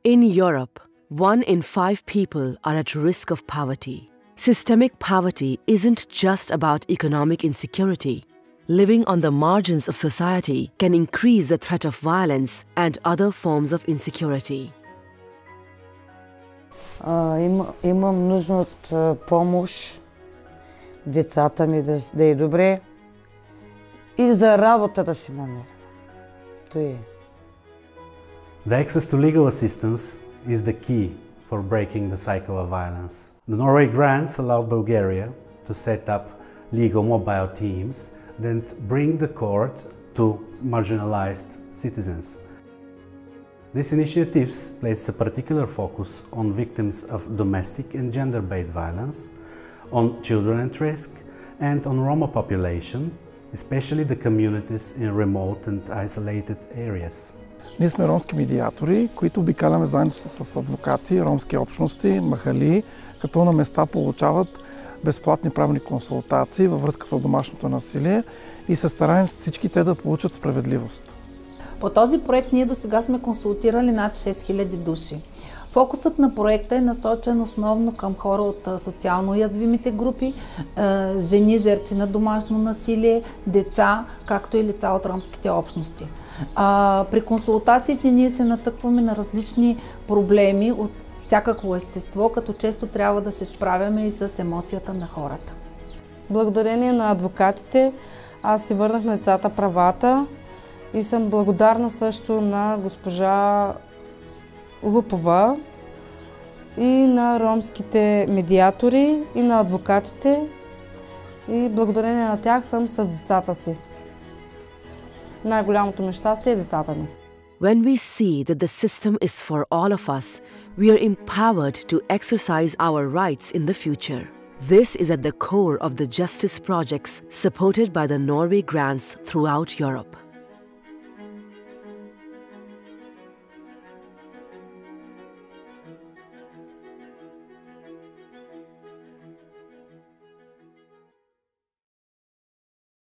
In Europe, 1 in 5 people are at risk of poverty. Systemic poverty isn't just about economic insecurity. Living on the margins of society can increase the threat of violence and other forms of insecurity. Имам нужда от помощ, децата ми да е добре и за работа да си намеря. The access to legal assistance is the key for breaking the cycle of violence. The Norway grants allowed Bulgaria to set up legal mobile teams that bring the court to marginalized citizens. These initiatives place a particular focus on victims of domestic and gender-based violence, on children at risk, and on Roma population, especially the communities in remote and isolated areas. Ние сме ромски медиатори, които обикаляме заедно с адвокати, ромски общности, махали, като на места получават безплатни правни консултации във връзка с домашното насилие и се стараем всички те да получат справедливост. По този проект ние досега сме консултирали над 6000 души. Фокусът на проекта е насочен основно към хора от социално уязвимите групи, жени, жертви на домашно насилие, деца, както и лица от ромските общности. При консултациите ние се натъкваме на различни проблеми от всякакво естество, като често трябва да се справяме и с емоцията на хората. Благодарение на адвокатите аз си върнах на децата правата и съм благодарна също на госпожа Лупова и на ромските медиатори и на адвокатите и благодарение на тях съм с децата си. Най-голямото ми щастие е децата ми. When we see that the system is for all of us, we are empowered to exercise our rights in the future. This is at the core of the justice projects supported by the Norway grants throughout Europe.